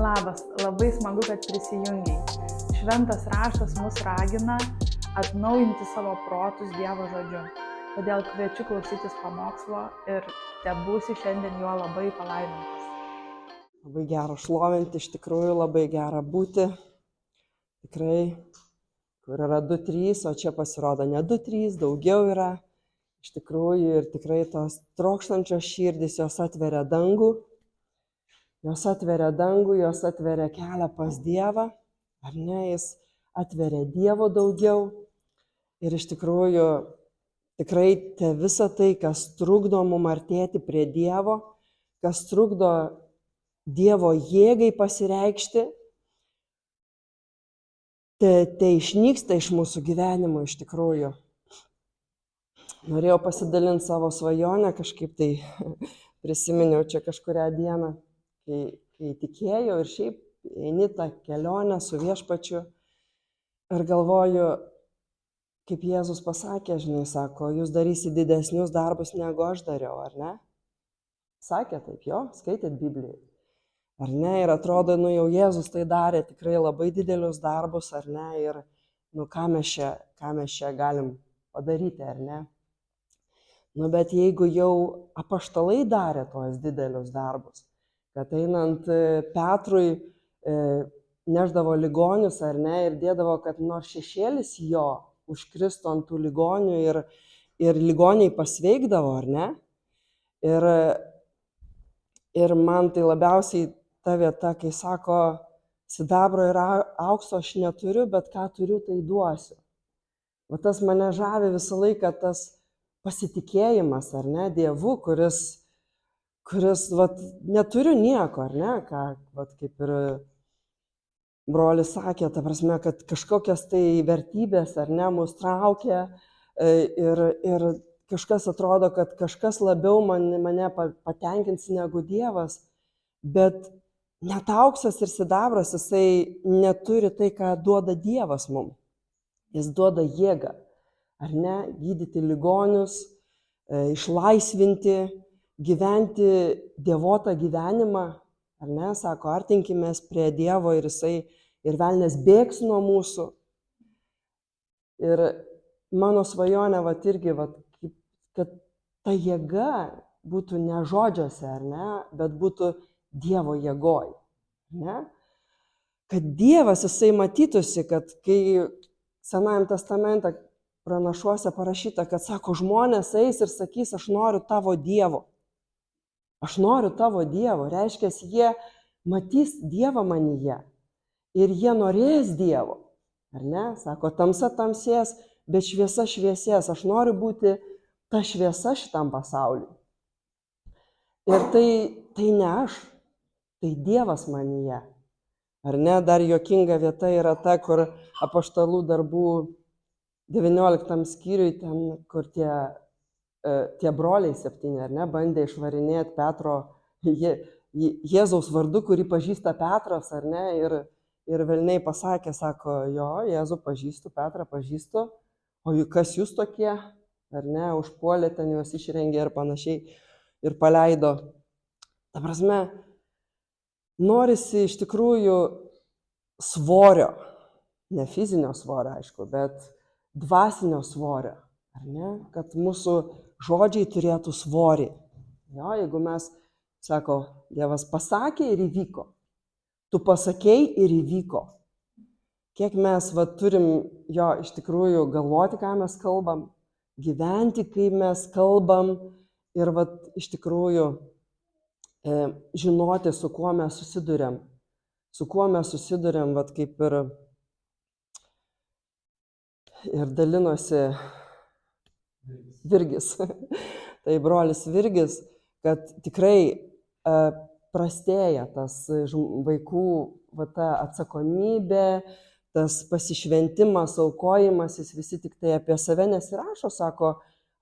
Labas, labai smagu, kad prisijungiai. Šventas raštas mus ragina atnaujinti savo protus Dievo žodžiu. Todėl kviečiu klausytis pamokslo ir tebūsi šiandien juo labai palaimintas. Labai gera šlovinti, iš tikrųjų labai gera būti. Tikrai, kur yra 2-3, o čia pasirodo ne 2-3, daugiau yra. Iš tikrųjų ir tikrai tos trokštančios širdys, jos atveria dangų. Jos atveria dangų, jos atveria kelią pas Dievą. Ar ne, jis atveria Dievo daugiau. Ir iš tikrųjų, tikrai visa tai, kas trukdo mum artėti prie Dievo, kas trukdo Dievo jėgai pasireikšti, tai išnyksta iš mūsų gyvenimo iš tikrųjų. Norėjau pasidalinti savo svajonę, kažkaip tai prisiminiau čia kažkurią dieną, kai tikėjau ir šiaip eini tą kelionę su viešpačiu ir galvoju, kaip Jėzus pasakė, žinai, sako, jūs darysit didesnius darbus negu aš dariau, ar ne? Sakė taip, jo, skaitėt Bibliją. Ar ne, ir atrodo, jau Jėzus tai darė tikrai labai didelius darbus, ar ne, ir ką mes čia galim padaryti, ar ne. Bet jeigu jau apaštalai darė tuos didelius darbus, kad einant Petrui neždavo ligonius, ar ne, ir dėdavo, kad nors šešėlis jo užkristų ant tų ligonių ir ligoniai pasveikdavo, ar ne. Ir man tai labiausiai ta vieta, kai sako, sidabro ir aukso aš neturiu, bet ką turiu, tai duosiu. O tas mane žavi visą laiką, tas pasitikėjimas, ar ne, Dievu, kuris neturiu nieko, ar ne, kaip ir brolis sakė, ta prasme, kad kažkokias tai vertybės, ar ne, mus traukia ir kažkas atrodo, kad kažkas labiau mane patenkins negu Dievas, bet net auksas ir sidabras, jisai neturi tai, ką duoda Dievas mums. Jis duoda jėgą, ar ne, gydyti ligonius, išlaisvinti, gyventi dievotą gyvenimą, ar ne, sako, artinkimės prie Dievo ir velnias bėgs nuo mūsų. Ir mano svajonė irgi, kad ta jėga būtų ne žodžiuose, ar ne, bet būtų Dievo jėgoj. Ne? Kad Dievas jisai matytųsi, kad kai Senajam testamente pranašuose parašyta, kad sako, žmonės eis ir sakys, aš noriu tavo Dievo. Aš noriu tavo Dievo. Reiškia, jie matys Dievą manyje ir jie norės Dievo. Ar ne? Sako, tamsa tamsės, bet šviesa šviesės. Aš noriu būti ta šviesa šitam pasauliui. Ir tai ne aš. Tai Dievas manyje. Ar ne, dar juokinga vieta yra ta, kur apaštalų darbų 19 skyriui, ten, kur tie broliai 7, ar ne, bandė išvarinėti Petro, Jėzaus vardu, kurį pažįsta Petras, ar ne, ir velniai pasakė, sako, jo, Jėzų pažįstu, Petrą pažįstu, o kas jūs tokie, ar ne, užpuolė ten juos išrengė ir panašiai, ir paleido. Ta prasme, norisi iš tikrųjų svorio, ne fizinio svorio, aišku, bet dvasinio svorio, ar ne, kad mūsų žodžiai turėtų svorį. Jo, jeigu mes, sako, Dievas pasakė ir įvyko, tu pasakei ir įvyko. Kiek mes turim jo iš tikrųjų galvoti, ką mes kalbam, gyventi, kaip mes kalbam ir iš tikrųjų žinoti, su kuo mes susiduriam. Su kuo mes susiduriam, kaip ir dalinosi Virgis. Tai brolis Virgis, kad tikrai prastėja tas vaikų ta atsakomybė, tas pasišventimas, aukojimas, jis visi tik tai apie save nesirašo, sako,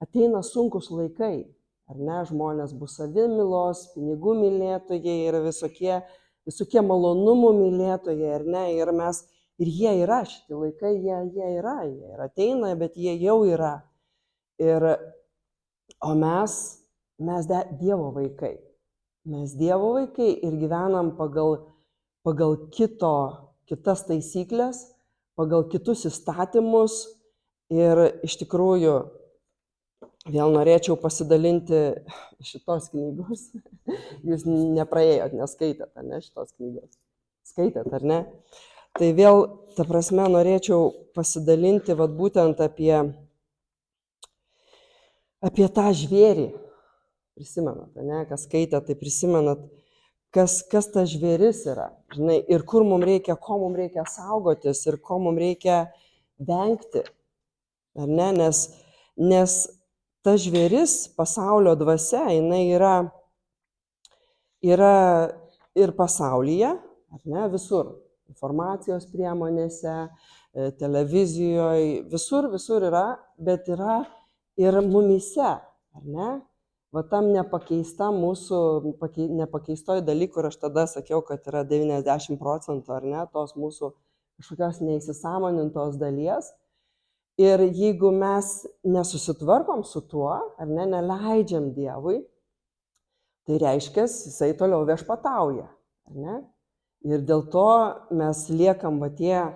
ateina sunkus laikai. Ar ne, žmonės bus savimilos, pinigų mylėtojai ir visokie malonumų mylėtojai, ar ne, ir jie yra, šitie laikai, jie yra, jie ir ateina, bet jie jau yra. O mes Dievo vaikai. Mes Dievo vaikai ir gyvenam pagal pagal kitas taisyklės, pagal kitus įstatymus ir iš tikrųjų vėl norėčiau pasidalinti šitos knygos. Jūs nepraėjot, neskaitėt, ar ne, šitos knygos? Skaitėt, ar ne? Tai vėl, ta prasme, norėčiau pasidalinti vat būtent apie tą žvėrį. Prisimenat, ne? Kas skaitėt, tai prisimenat, kas tas žvėris yra. Žinai, ir kur mums reikia, ko mums reikia saugotis ir ko mums reikia vengti. Ar ne? Nes ta žvėris, pasaulio dvasia, jinai yra ir pasaulyje, ar ne, visur. Informacijos priemonėse, televizijoje, visur yra, bet yra ir mumyse, ar ne? Va tam nepakeistoj daly, kur aš tada sakiau, kad yra 90%, ar ne, tos mūsų kažkokios neįsisąmonintos dalies. Ir jeigu mes nesusitvarkom su tuo, ar ne, neleidžiam Dievui, tai reiškia, jisai toliau viešpatauja, ar ne? Ir dėl to mes liekam va tie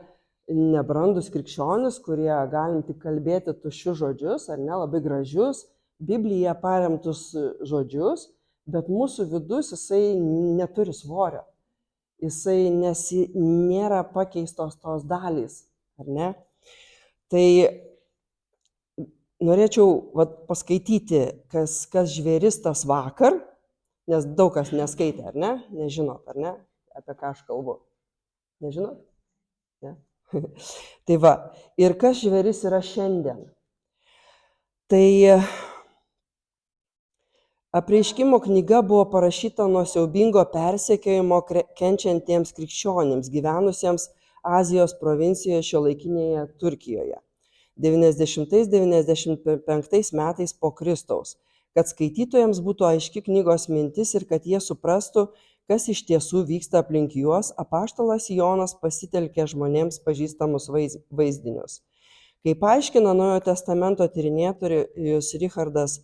nebrandus krikščionis, kurie galim tik kalbėti tuščius žodžius, ar ne, labai gražius, Biblija paremtus žodžius, bet mūsų vidus jisai neturi svorio. Jisai nėra pakeistos tos dalys, ar ne? Tai norėčiau paskaityti, kas žvėris tas vakar, nes daug kas neskaitė, ar ne? Nežinot, ar ne? Apie ką aš kalbu. Nežinot? Ne? Tai va, ir kas žvėris yra šiandien? Tai Apreiškimo knyga buvo parašyta nuo siaubingo persekiojimo kenčiantiems krikščionims, gyvenusiems Azijos provincijoje šiuolaikinėje Turkijoje 90-95 metais po Kristaus, kad skaitytojams būtų aiški knygos mintis ir kad jie suprastų, kas iš tiesų vyksta aplink juos, apaštalas Jonas pasitelkė žmonėms pažįstamus vaizdinius. Kaip aiškina Naujojo testamento tyrinėtojas Richardas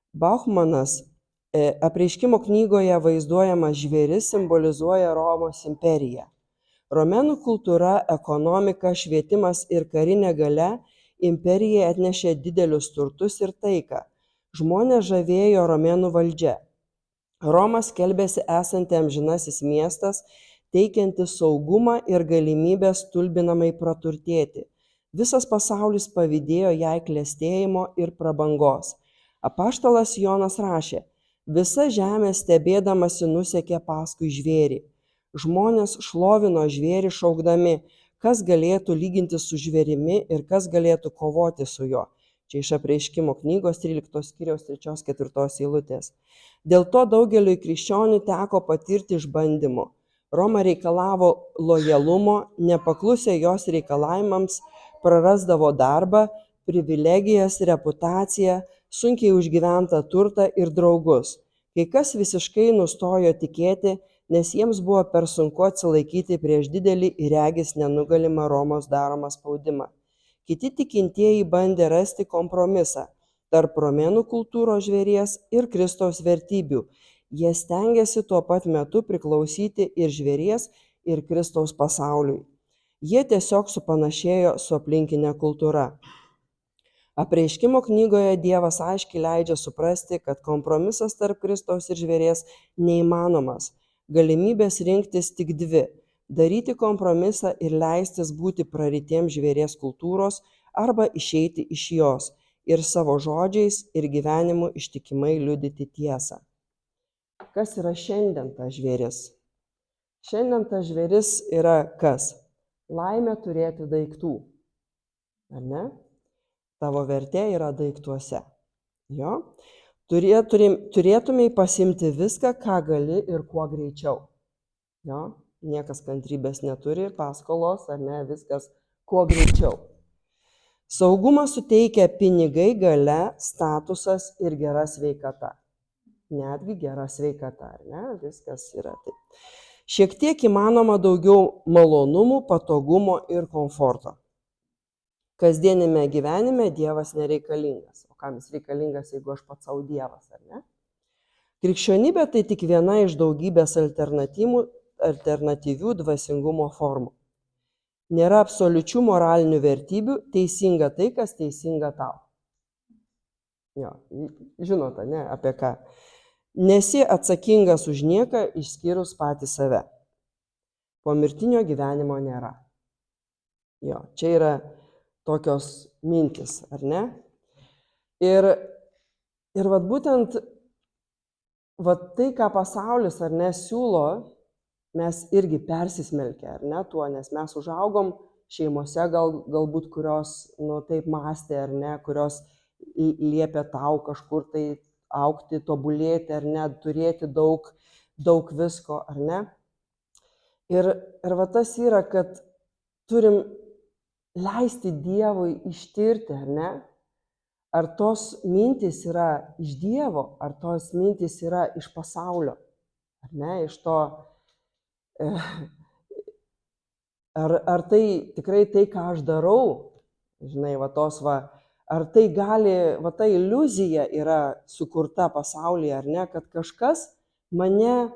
Bauchmanas, Apreiškimo knygoje vaizduojamas žvėris simbolizuoja Romos imperiją. Romėnų kultūra, ekonomika, švietimas ir karinė galia imperijai atnešė didelius turtus ir taiką. Žmonės žavėjo romėnų valdžia. Romas skelbėsi esanti amžinasis miestas, teikiantis saugumą ir galimybę stulbinamai praturtėti. Visas pasaulis pavydėjo jai klestėjimo ir prabangos. Apaštalas Jonas rašė, visa žemė stebėdamasi nusekė paskui žvėrį. Žmonės šlovino žvėrį šaukdami, kas galėtų lyginti su žvėrimi ir kas galėtų kovoti su juo. Čia iš Apreiškimo knygos 13 skyriaus 3-4 eilutės. Dėl to daugeliui krikščionių teko patirti išbandymų. Roma reikalavo lojalumo, nepaklusę jos reikalavimams, prarasdavo darbą, privilegijas, reputaciją, sunkiai užgyventą turtą ir draugus. Kai kas visiškai nustojo tikėti, nes jiems buvo per sunku atsilaikyti prieš didelį ir regis nenugalimą Romos daromą spaudimą. Kiti tikintieji bandė rasti kompromisą tarp romėnų kultūros žvėries ir Kristaus vertybių. Jie stengiasi tuo pat metu priklausyti ir žvėries, ir Kristaus pasauliui. Jie tiesiog supanašėjo su aplinkinė kultūra. Apreiškimo knygoje Dievas aiškiai leidžia suprasti, kad kompromisas tarp Kristaus ir žvėries neįmanomas. Galimybės rinktis tik dvi – daryti kompromisą ir leistis būti prarytiems žvėries kultūros arba išeiti iš jos ir savo žodžiais ir gyvenimu ištikimai liudyti tiesą. Kas yra šiandien tas žvėris? Šiandien tas žvėris yra kas? Laimė turėti daiktų. Ar ne? Tavo vertė yra daiktuose. Jo? Turėtumei pasimti viską, ką gali ir kuo greičiau. Jo? Niekas kantrybės neturi, paskolos, ar ne, viskas kuo greičiau. Saugumą suteikia pinigai, galia, statusas ir gera sveikata. Netgi gera sveikata, ar ne? Viskas yra taip. Šiek tiek įmanoma daugiau malonumų, patogumo ir komforto. Kasdienime gyvenime Dievas nereikalingas. O kam jis reikalingas, jeigu aš pats savo Dievas, ar ne? Krikščionybė tai tik viena iš daugybės alternatyvų alternatyvių dvasingumo formų. Nėra absoliučių moralinių vertybių, teisinga tai, kas teisinga tau. Jo, žinote, ne, apie ką. Nesi atsakingas už nieką, išskyrus patį save. Pomirtinio gyvenimo nėra. Jo, čia yra tokios mintis, ar ne? Ir vat būtent vat tai, ką pasaulis ar ne siūlo, mes irgi persismelkę, ar ne, tuo, nes mes užaugom šeimose galbūt, kurios, taip mąstė, ar ne, kurios liepia tau kažkur tai augti, tobulėti, ar ne, turėti daug visko, ar ne. Ir va tas yra, kad turim leisti Dievui ištirti, ar ne, ar tos mintys yra iš Dievo, ar tos mintys yra iš pasaulio, ar ne, iš to, ar tai tikrai tai, ką aš darau, žinai, va tos va, ar tai gali, va ta iliuzija yra sukurta pasaulyje, ar ne, kad kažkas mane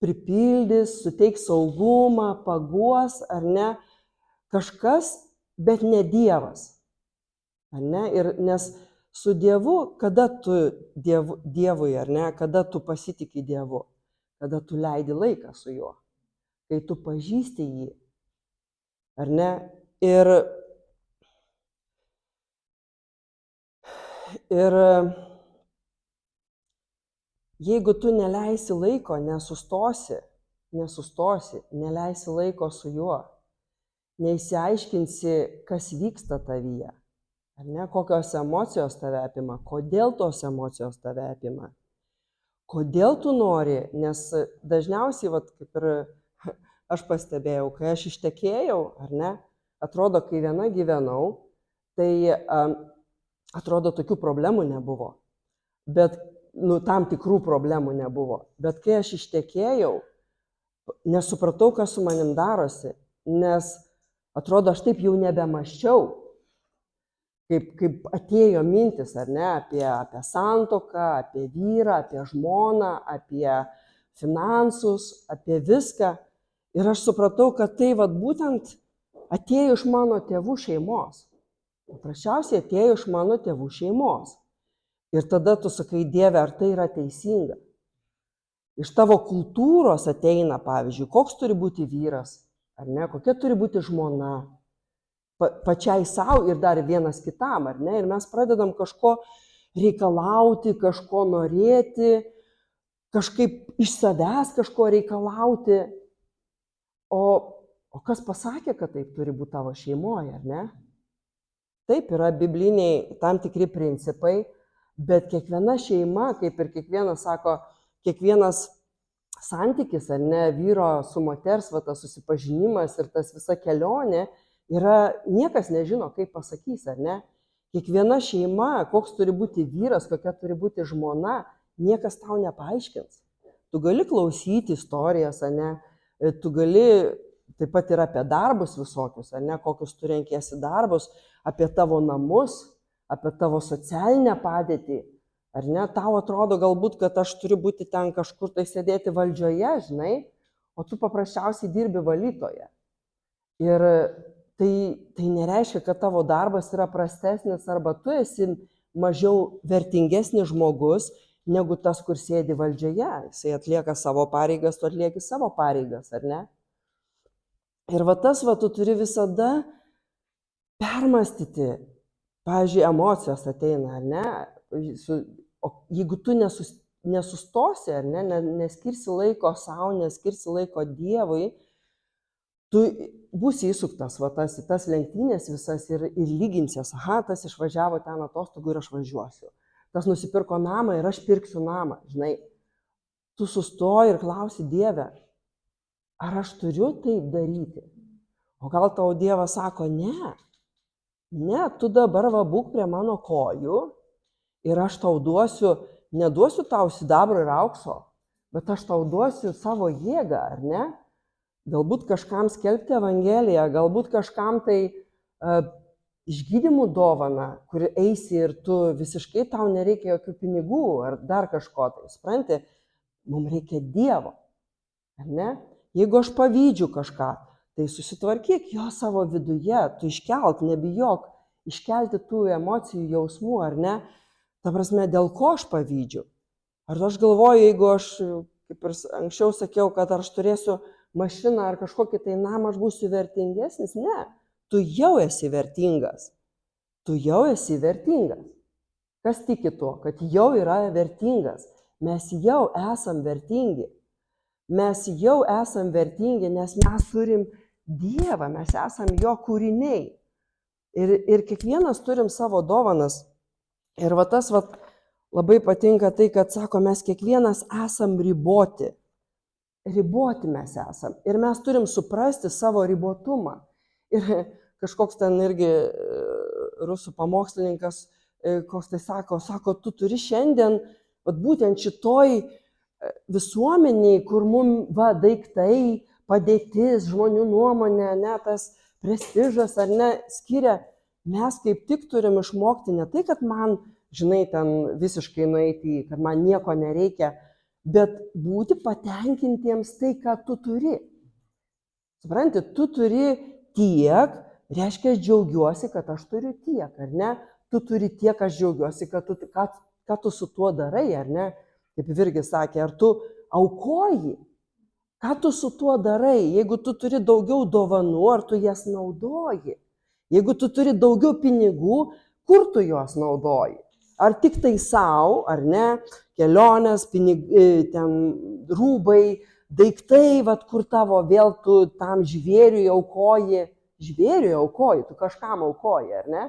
pripildys, suteiks saugumą, paguos, ar ne, kažkas, bet ne Dievas. Ar ne? Ir nes su Dievu, kada tu Dievui, ar ne, kada tu pasitiki Dievu, kada tu leidi laiką su juo, kai tu pažįsti jį, ar ne? Ir jeigu tu neleisi laiko, nesustosi, neleisi laiko su juo, neįsiaiškinsi, kas vyksta tavyje, ar ne, kokios emocijos tave apima, kodėl tos emocijos tave apima, kodėl tu nori, nes dažniausiai, vat, kaip ir aš pastebėjau, kai aš ištekėjau, ar ne, atrodo, kai viena gyvenau, tai atrodo, tokių problemų nebuvo, bet, tam tikrų problemų nebuvo, bet kai aš ištekėjau, nesupratau, kas su manim darosi, nes atrodo, aš taip jau nebemaščiau, kaip atėjo mintis, ar ne, apie santuoką, apie vyrą, apie žmoną, apie finansus, apie viską. Ir aš supratau, kad tai vat būtent atėjo iš mano tėvų šeimos. Paprasčiausiai atėjo iš mano tėvų šeimos. Ir tada tu sakai, Dieve, ar tai yra teisinga? Iš tavo kultūros ateina, pavyzdžiui, koks turi būti vyras, ar ne, kokia turi būti žmona, pačiai savo ir dar vienas kitam, ar ne? Ir mes pradedam kažko reikalauti, kažko norėti, kažkaip iš savęs kažko reikalauti. O kas pasakė, kad taip turi būti tavo šeimoje, ar ne? Taip, yra bibliniai tam tikri principai, bet kiekviena šeima, kaip ir kiekvienas sako, kiekvienas santykis, ar ne, vyro su moters, va, tas susipažinimas ir tas visa kelionė, niekas nežino, kaip pasakys, ar ne. Kiekviena šeima, koks turi būti vyras, kokia turi būti žmona, niekas tau nepaaiškins. Tu gali klausyti istorijas, ar ne, tu gali taip pat ir apie darbus visokius, ar ne, kokius tu renkiesi darbus, apie tavo namus, apie tavo socialinę padėtį, ar ne, tau atrodo galbūt, kad aš turiu būti ten kažkur tai sėdėti valdžioje, žinai, o tu paprasčiausiai dirbi valytoje. Ir tai nereiškia, kad tavo darbas yra prastesnis arba tu esi mažiau vertingesnis žmogus negu tas, kur sėdi valdžioje. Jisai atlieka savo pareigas, tu atlieki savo pareigas, ar ne? Ir va tas, va, tu turi visada permastyti. Pavyzdžiui, emocijos ateina, ar ne? O jeigu tu nesustosi, ar ne, neskirsi laiko savo, neskirsi laiko Dievui, tu būsi įsuktas va, tas lenktynės visas ir lyginsies. Aha, tas išvažiavo ten atostogų ir aš važiuosiu. Tas nusipirko namą ir aš pirksiu namą. Žinai, tu sustoji ir klausi Dieve, ar aš turiu taip daryti? O gal tau Dievas sako, ne, tu dabar va būk prie mano kojų ir aš tau neduosiu tau sidabro ir aukso, bet aš tau duosiu savo jėgą, ar ne? Galbūt kažkam skelbti evangeliją, galbūt kažkam tai išgydymų dovana, kur eisi ir tu visiškai tau nereikia jokių pinigų ar dar kažko tai, supranti, mums reikia Dievo, ar ne? Jeigu aš pavydžiu kažką, tai susitvarkyk jo savo viduje, tu iškelk, nebijok iškelti tų emocijų, jausmų, ar ne? Ta prasme, dėl ko aš pavydžiu? Ar aš galvoju, jeigu aš, kaip ir anksčiau sakiau, kad aš turėsiu mašiną ar kažkokį tai namą, aš būsiu vertingesnis? Ne, tu jau esi vertingas. Tu jau esi vertingas. Kas tiki tuo, kad jau yra vertingas? Mes jau esam vertingi. Mes jau esam vertingi, nes mes turim Dievą, mes esam jo kūriniai. Ir kiekvienas turim savo dovanas. Ir va tas labai patinka tai, kad sako, mes kiekvienas esam riboti. Riboti mes esam. Ir mes turim suprasti savo ribotumą. Ir kažkoks ten irgi rusų pamokslininkas, koks tai sako, tu turi šiandien, būtent šitoj visuomeniai, kur mums daiktai, padėtis, žmonių nuomonė, ne, tas prestižas ar ne, skiria, mes kaip tik turim išmokti ne tai, kad man, žinai, ten visiškai nueiti, kad man nieko nereikia, bet būti patenkintiems tai, ką tu turi. Supranti, tu turi tiek, reiškia, aš džiaugiuosi, kad aš turiu tiek, ar ne? Tu turi tiek, aš džiaugiuosi, ką tu su tuo darai, ar ne? Kaip Virgis sakė, ar tu aukoji? Ką tu su tuo darai? Jeigu tu turi daugiau dovanų, ar tu jas naudoji? Jeigu tu turi daugiau pinigų, kur tu juos naudoji? Ar tik tai savo, ar ne? Kelionės, ten rūbai, daiktai, kur tavo vėl tu tam žvėriui aukoji. Žvėriui aukoji, tu kažkam aukoji, ar ne?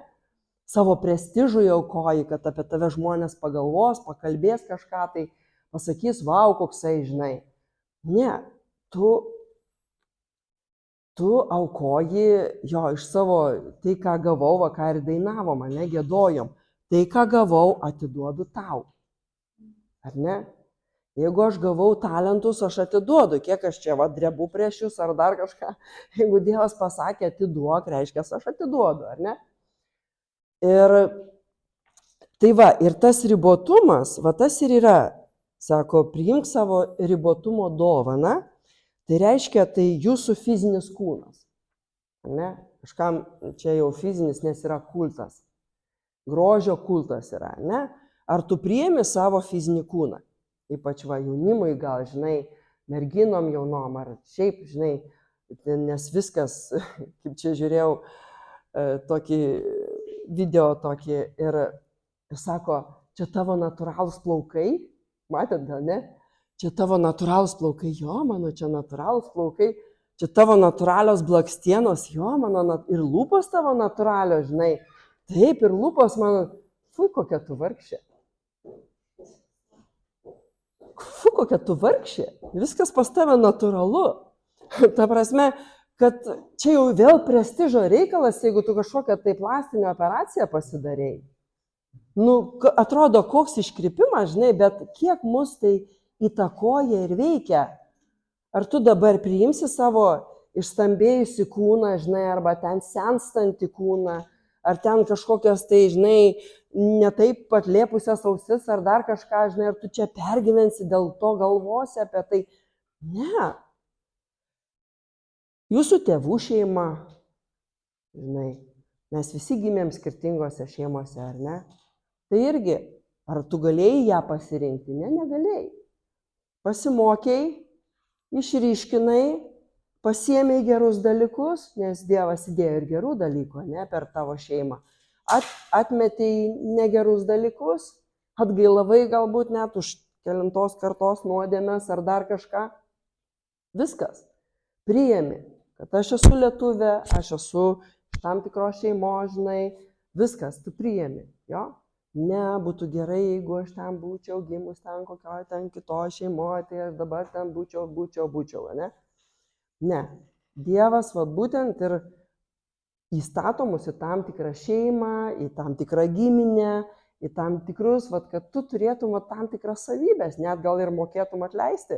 Savo prestižui aukoji, kad apie tave žmonės pagalvos, pakalbės kažką, tai pasakys, vau, koksai, žinai. Ne, tu aukoji jo iš savo, tai ką gavau, ką ir dainavom, ne, giedojom. Tai ką gavau, atiduodu tau. Ar ne? Jeigu aš gavau talentus, aš atiduodu, kiek aš čia drebu prieš jūs ar dar kažką. Jeigu Dievas pasakė, atiduok, reiškia, aš atiduodu, ar ne? Ir tai ir tas ribotumas, tas ir yra, sako, priimk savo ribotumo dovaną, tai reiškia, tai jūsų fizinis kūnas. Ne? Kažkam čia jau fizinis, nes yra kultas. Grožio kultas yra, ne? Ar tu priimi savo fizinį kūną? Ypač jaunimui gal, žinai, merginom jaunom, ar šiaip, žinai, nes viskas, kaip čia žiūrėjau, tokį video tokį ir sako, čia tavo natūralūs plaukai, matėt gal, ne? Čia tavo natūralūs plaukai, jo, mano čia natūralūs plaukai, čia tavo natūralios blakstienos, jo, mano, ir lūpos tavo natūralios, žinai, taip, ir lūpos mano, fui, kokia tu vargšė. Fu, kokia tu vargšė, viskas pas tave natūralu. Ta prasme, kad čia jau vėl prestižo reikalas, jeigu tu kažkokią tai plastinę operaciją pasidarei. Nu, atrodo, koks iškrypimas, žinai, bet kiek mus tai įtakoja ir veikia. Ar tu dabar priimsi savo išstambėjusi kūną, žinai, arba ten senstantį kūną, ar ten kažkokios tai, žinai, netaip patlėpusias ausis, ar dar kažką, žinai, ar tu čia pergyvensi dėl to, galvosi apie tai. Ne. Jūsų tėvų šeima, žinai, mes visi gimėm skirtingose šeimose, ar ne? Tai irgi, ar tu galėjai ją pasirinkti? Ne, negalėjai. Pasimokėjai, išryškinai, pasiėmei gerus dalykus, nes Dievas įdėjo ir gerų dalykų, ne, per tavo šeimą. Atmetei negerus dalykus, atgailavai galbūt net už kelintos kartos nuodėmes ar dar kažką. Viskas. Priėmi, kad aš esu lietuvė, aš esu iš tam tikros šeimos, žinai, viskas, tu priėmi, jo? Ne, būtų gerai, jeigu aš ten būčiau gimus ten kokioje ten kitoje šeimoje, tai aš dabar ten būčiau, ne? Ne, Dievas būtent ir įstato mus į tam tikrą šeimą, į tam tikrą giminę, į tam tikrus, kad tu turėtum tam tikras savybės, net gal ir mokėtum atleisti,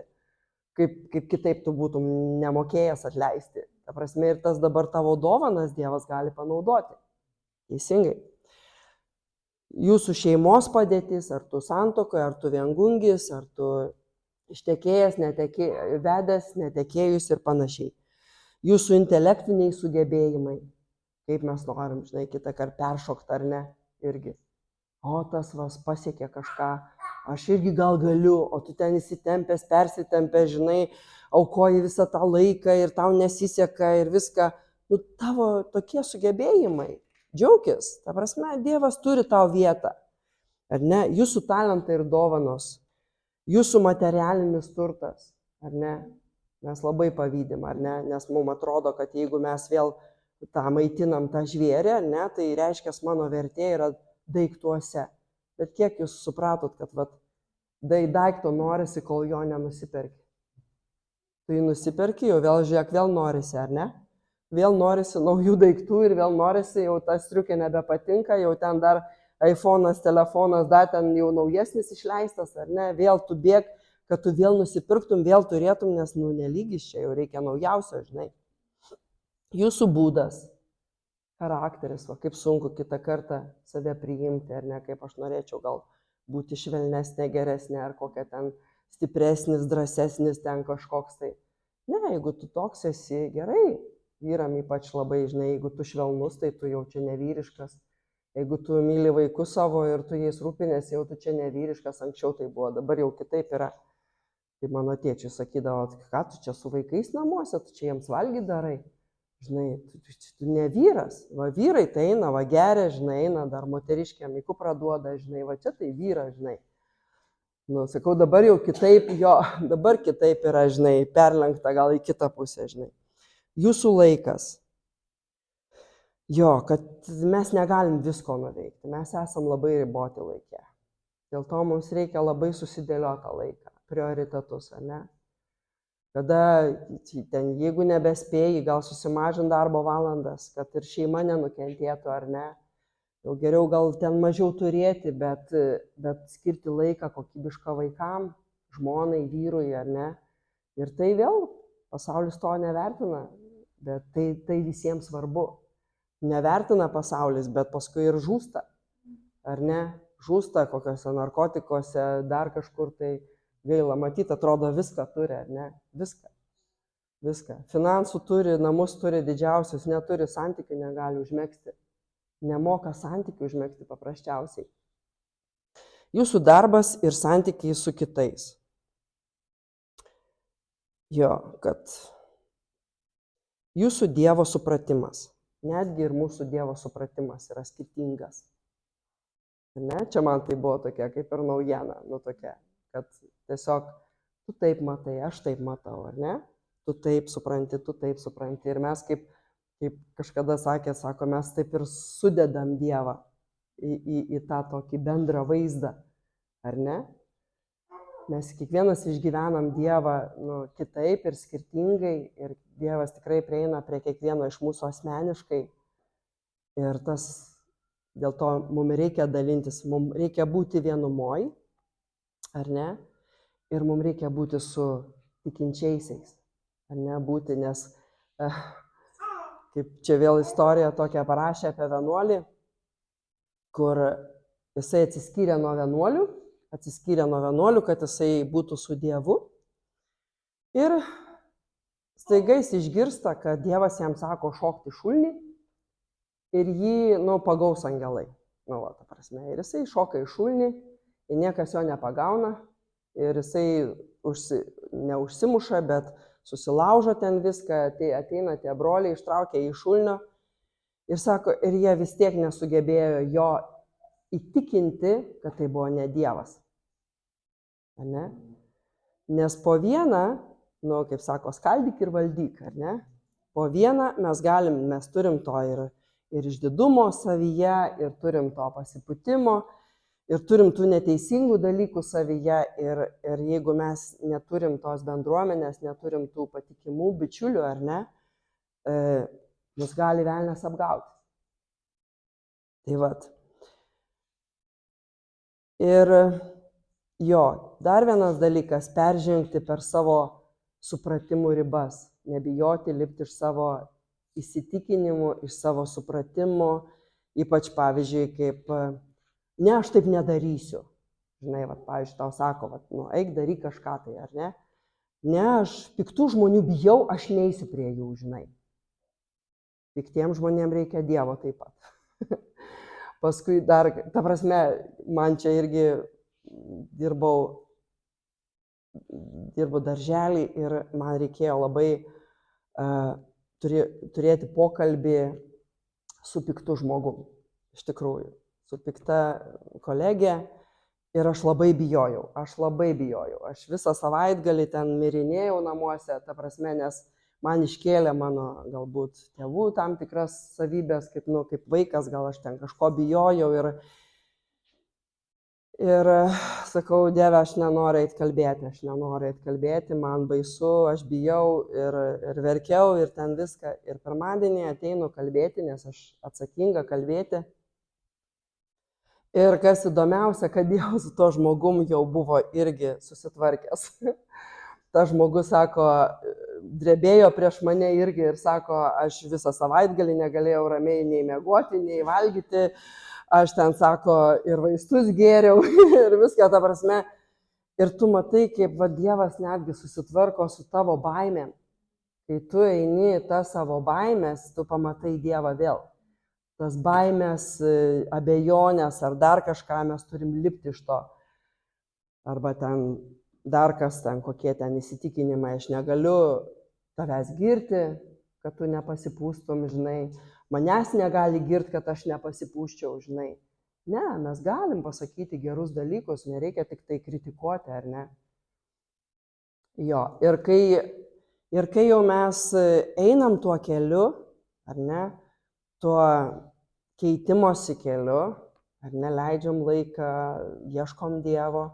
kaip kitaip tu būtum nemokėjęs atleisti. Ta prasme, ir tas dabar tavo dovanas Dievas gali panaudoti. Teisingai. Jūsų šeimos padėtis, ar tu santuokoje, ar tu viengungis, ar tu ištekėjęs, vedęs, netekėjus ir panašiai. Jūsų intelektiniai sugebėjimai, kaip mes norim, žinai, kitą kartą peršokti ar ne, irgi. O tas vas pasiekė kažką, aš irgi gal galiu, o tu ten įsitempęs, persitempęs, žinai, aukoji visą tą laiką ir tau nesiseka ir viską. Nu, tavo tokie sugebėjimai, džiaukis, ta prasme, Dievas turi tau vietą, ar ne, jūsų talentai ir dovanos, jūsų materialinis turtas, ar ne, mes labai pavydim, ar ne, nes mums atrodo, kad jeigu mes vėl tą maitinam tą žvėrį, ar ne, tai reiškia, mano vertė yra daiktuose. Bet kiek jūs supratot, kad daikto norisi, kol jo nenusiperki. Tu jį nusiperki, jau vėl žiūrėk, vėl norisi, ar ne? Vėl norisi naujų daiktų ir vėl norisi, jau tas striukė nebepatinka, jau ten dar iPhone'as, telefonas, dar ten jau naujesnis išleistas, ar ne? Vėl tu bėg, kad tu vėl nusipirktum, vėl turėtum, nes nelygis čia, jau reikia naujausio, žinai. Jūsų būdas, charakteris, kaip sunku kitą kartą save priimti, ar ne, kaip aš norėčiau gal būti švelnesnė, geresnė, ar kokia ten stipresnis, drąsesnis ten kažkoks tai. Ne, jeigu tu toks esi, gerai, vyram ypač labai, žinai, jeigu tu švelnus, tai tu jau čia nevyriškas. Jeigu tu myli vaikus savo ir tu jais rūpinės, jau tu čia nevyriškas, anksčiau tai buvo, dabar jau kitaip yra. Kaip mano tėčiui sakydavo, ką tu čia su vaikais namuose, tu čia jiems valgyti darai. Žinai, tu ne vyras, va vyrai tai eina, va geria, žinai, eina, dar moteriškiam į kuprą duoda, žinai, va čia tai vyras, žinai. Nu, sakau, dabar jau kitaip, dabar kitaip yra, žinai, perlenkta gal į kitą pusę, žinai. Jūsų laikas. Kad mes negalim visko nuveikti, mes esam labai riboti laikė. Dėl to mums reikia labai susidėliotą laiką, prioritetus, ar ne? Kada ten, jeigu nebespėjai, gal susimažint darbo valandas, kad ir šeima nenukentėtų, ar ne? Jau geriau gal ten mažiau turėti, bet skirti laiką kokybišką vaikam, žmonai, vyrui, ar ne? Ir tai vėl pasaulis to nevertina, bet tai visiems svarbu. Nevertina pasaulis, bet paskui ir žūsta, ar ne? Žūsta kokiuose narkotikuose, dar kažkur tai gaila, matyti, atrodo viską turi, ar ne? Viską. Finansų turi, namus turi didžiausius, neturi santykių, negali užmegzti. Nemoka santykių užmegzti paprasčiausiai. Jūsų darbas ir santykiai su kitais. Kad jūsų Dievo supratimas. Netgi ir mūsų Dievo supratimas yra skirtingas. Ne? Čia man tai buvo tokia kaip ir naujiena, tokia, kad tiesiog tu taip matai, aš taip matau, ar ne? Tu taip supranti. Ir mes kaip kažkada sako, mes taip ir sudedam Dievą į tą tokį bendrą vaizdą, ar ne? Mes kiekvienas išgyvenam Dievą kitaip ir skirtingai ir Dievas tikrai prieina prie kiekvieno iš mūsų asmeniškai ir dėl to mums reikia dalintis, mums reikia būti vienumoj, ar ne? Ir mums reikia būti su tikinčiaisiais, ar ne? Būti, nes kaip čia vėl istorija tokia parašė apie vienuolį, kur jisai atsiskyrė nuo vienuolių, kad jisai būtų su Dievu. Ir staiga jis išgirsta, kad Dievas jam sako šokti šulnį ir jį, pagaus angelai. Ta prasme. Ir jisai šoka į šulnį, ir niekas jo nepagauna. Ir jisai neužsimuša, bet susilaužo ten viską, ateina tie broliai, ištraukia į šulnio. Ir sako, ir jie vis tiek nesugebėjo jo įtikinti, kad tai buvo ne Dievas. Ne? Nes po vieną, kaip sako, skaldyk ir valdyk, ar ne? Po vieną mes turim to ir išdidumo savyje, ir turim to pasipūtimo, ir turim tų neteisingų dalykų savyje, ir jeigu mes neturim tos bendruomenės, neturim tų patikimų bičiulių, ar ne, mus gali velnias apgauti. Tai vat. Ir dar vienas dalykas - peržengti per savo supratimų ribas, nebijoti lipti iš savo įsitikinimų, iš savo supratimų, ypač pavyzdžiui, kaip, ne, aš taip nedarysiu. Žinai, vat, pavyzdžiui, tau sako, vat, nu, eik daryk kažką tai, ar ne? Ne, aš piktų žmonių bijau, aš neisiu prie jų, žinai. Piktiems žmonėms reikia Dievo taip pat. Paskui dar, ta prasme, man čia irgi dirbau darželį ir man reikėjo labai turėti pokalbį su piktu žmogum. Iš tikrųjų, su pikta kolegė. Ir aš labai bijojau. Aš visą savaitgalį ten mirinėjau namuose, ta prasme, nes man iškėlė mano galbūt tėvų tam tikras savybės, kaip vaikas, gal aš ten kažko bijojau ir sakau, Dieve, aš nenoriu eit kalbėti, man baisu, aš bijau ir verkiau ir ten viską. Ir pirmadienį ateinu kalbėti, nes aš atsakinga kalbėti. Ir kas įdomiausia, kad Dievas su to žmogum jau buvo irgi susitvarkęs. Ta žmogus, sako, drebėjo prieš mane irgi ir sako, aš visą savaitgalį negalėjau ramiai nei miegoti, nei valgyti. Aš ten, sako, ir vaistus gėriau ir viską, ta prasme. Ir tu matai, kaip Dievas netgi susitvarko su tavo baimėm. Kai tu eini į tą savo baimės, tu pamatai Dievą vėl. Tas baimės, abejonės ar dar kažką mes turim lipti iš to. Arba ten dar kas ten, kokie ten įsitikinimai, aš negaliu tavęs girti, kad tu nepasipūstum, žinai. Manęs negali girti, kad aš nepasipūščiau, žinai. Ne, mes galim pasakyti gerus dalykus, nereikia tik tai kritikuoti, ar ne? Jo, ir kai jau mes einam tuo keliu, ar ne? Tuo keitimosi keliu, ar neleidžiam laiką, ieškom Dievo,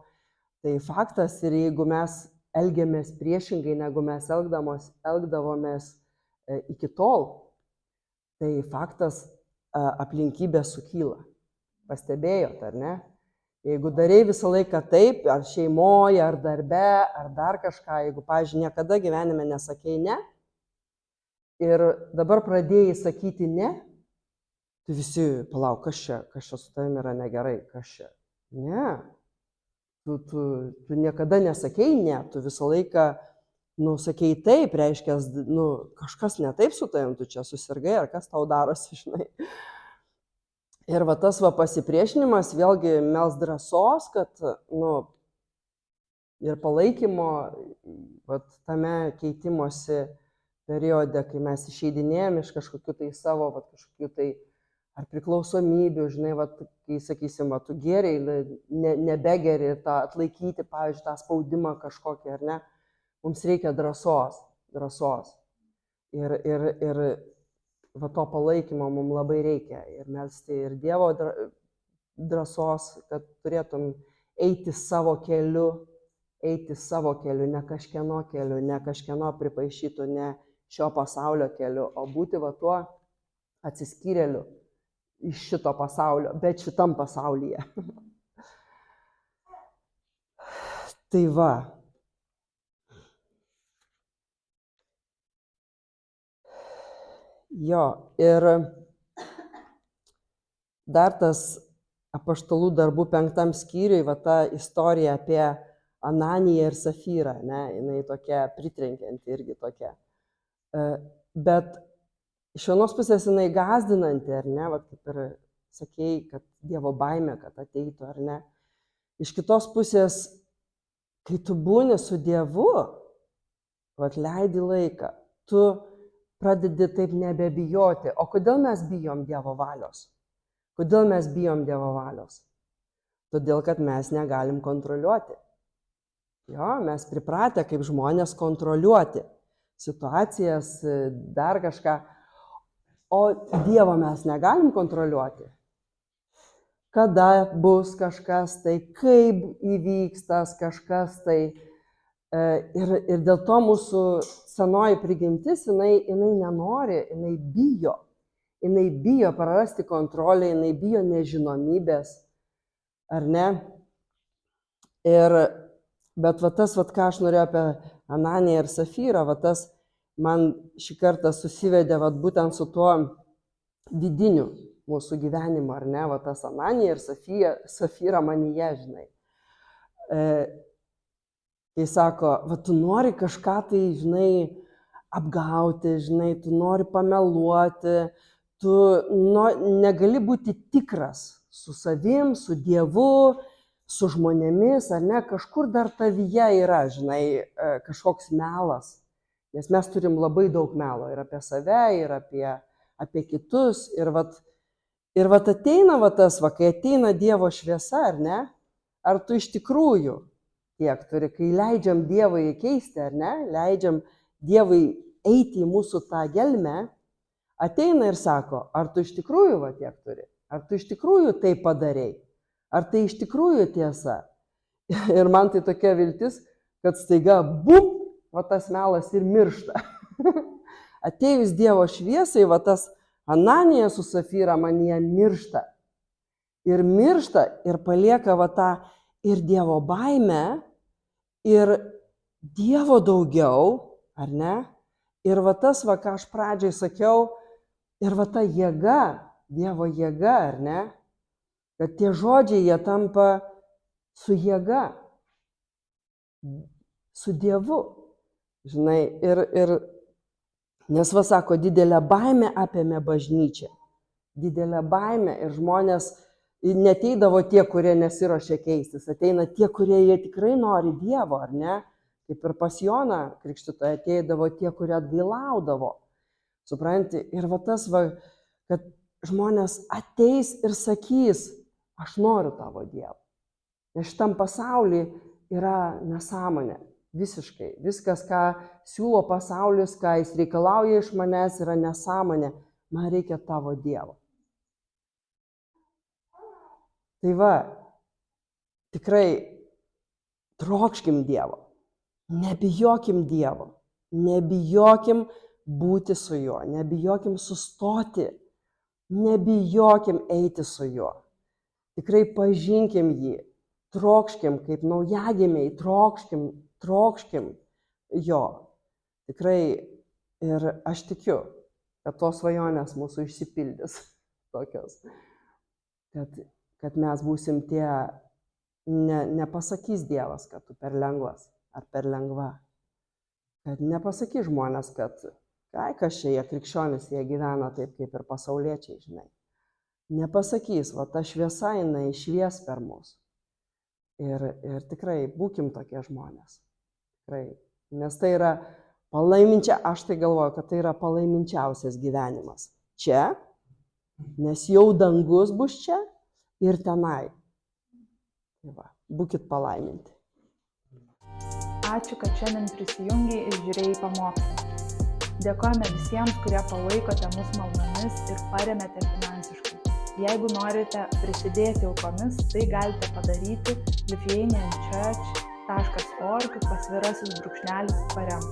tai faktas ir jeigu mes elgiamės priešingai, negu mes elgdavomės iki tol, tai faktas aplinkybės sukyla. Pastebėjot, ar ne? Jeigu darei visą laiką taip, ar šeimoje, ar darbe, ar dar kažką, jeigu, pavyzdžiui, niekada gyvenime nesakei ne, ir dabar pradėjai sakyti ne, tai visi, palauk, kas čia su tavimi yra negerai, kas čia? Ne, tu niekada nesakei ne, tu visą laiką, sakei taip, reiškia, kažkas ne taip su tavimi, tu čia susirgai, ar kas tau darosi, žinai. Ir tas pasipriešinimas vėlgi mels drąsos, kad, ir palaikymo, tame keitimosi periode, kai mes išeidinėjom iš kažkokių tai savo, kažkokių tai ar priklausomybių, žinai, kai sakysim, tu geriai, nebegeri ir tą atlaikyti, pavyzdžiui, tą spaudimą kažkokį, ar ne, mums reikia drąsos. Ir to palaikymo mums labai reikia. Ir melsti ir Dievo drąsos, kad turėtum eiti savo keliu, ne kažkieno keliu, ne kažkieno pripaišytų, ne šio pasaulio keliu, o būti tuo atsiskyrėliu iš šito pasaulio, bet šitam pasaulyje. Tai va. Jo, ir dar tas Apaštalų darbų 5 skyriui, ta istorija apie Ananiją ir Safyrą, ne, jinai tokia pritrenkianti irgi tokia. Bet iš vienos pusės jinai gąsdinanti, ar ne, kaip ir sakei, kad Dievo baimė, kad ateitų, ar ne. Iš kitos pusės, kai tu būni su Dievu, leidi laiką, tu pradedi taip nebebijoti. O kodėl mes bijom Dievo valios? Todėl, kad mes negalim kontroliuoti. Jo, mes pripratę kaip žmonės kontroliuoti situacijas, dar kažką. O Dievo mes negalim kontroliuoti. Kada bus kažkas tai, kaip įvyks tas kažkas tai. Ir dėl to mūsų senoji prigimtis, jinai nenori, jinai bijo. Jinai bijo prarasti kontrolę, jinai bijo nežinomybės. Ar ne? Bet tas, ką aš norėjau apie Ananiją ir Safyrą, tas man šį kartą susivedė būtent su tuo vidiniu mūsų gyvenimu, ar ne, tas Ananija ir Safyra manyje, žinai. kai sako, va tu nori kažką tai, žinai, apgauti, žinai, tu nori pameluoti, tu negali būti tikras su savim, su Dievu, su žmonėmis, ar ne, kažkur dar tavyje yra, žinai, kažkoks melas. Nes mes turim labai daug melo ir apie save, ir apie kitus. Ir vat ateina tas, kai ateina Dievo šviesa, ar ne, ar tu iš tikrųjų tiek turi, kai leidžiam Dievui keisti, ar ne, leidžiam Dievui eiti į mūsų tą gelmę, ateina ir sako, ar tu iš tikrųjų va tiek turi, ar tu iš tikrųjų tai padarei, ar tai iš tikrųjų tiesa. Ir man tai tokia viltis, kad staiga, bum, va tas melas ir miršta. Atėjus Dievo šviesai, va tas Ananija su Safyra manyje miršta. Ir miršta ir palieka va tą ir Dievo baimę, ir Dievo daugiau, ar ne? Ir va tas, va ką aš pradžiai sakiau, ir va ta jėga, Dievo jėga, ar ne? Kad tie žodžiai jie tampa su jėga, su Dievu. Žinai, ir nes va sako, didelė baimė apėmė bažnyčią. Didelė baimė ir žmonės neteidavo tie, kurie nesiruošia keistis, ateina tie, kurie jie tikrai nori Dievo, ar ne? Kaip ir pas Joną Krikštytoją ateidavo tie, kurie atgailaudavo. Supranti? Ir va tas, va, kad žmonės ateis ir sakys, aš noriu tavo Dievo. Nes šitam pasaulyje yra nesąmonė. Visiškai. Viskas, ką siūlo pasaulis, ką jis reikalauja iš manęs, yra nesąmonė. Man reikia tavo Dievo. Tai va, tikrai trokškim Dievo. Nebijokim Dievo. Nebijokim būti su juo. Nebijokim sustoti. Nebijokim eiti su juo. Tikrai pažinkim jį. Trokškim kaip naujagimiai. Trokškim jo. Tikrai ir aš tikiu, kad tos svajonės mūsų išsipildys tokios. Kad mes būsim tie, nepasakys Dievas, kad tu per lengvas ar per lengva. Kad nepasakys žmonės, kad kas čia jie krikščionys, jie gyvena taip kaip ir pasauliečiai, žinai. Nepasakys, va ta šviesa jinai švies per mus. Ir tikrai būkim tokie žmonės. Tikrai. Nes tai yra aš tai galvoju, kad tai yra palaiminčiausias gyvenimas. Čia, nes jau dangus bus čia ir tenai. Tai va, būkit palaiminti. Ačiū, kad šiandien prisijungiai ir žiūrėjai pamokslą. Dėkojame visiems, kurie palaikote mus maldomis ir paremėte finansiškai. Jeigu norite prisidėti aukomis, tai galite padaryti lithuanianchurch.org /paremk.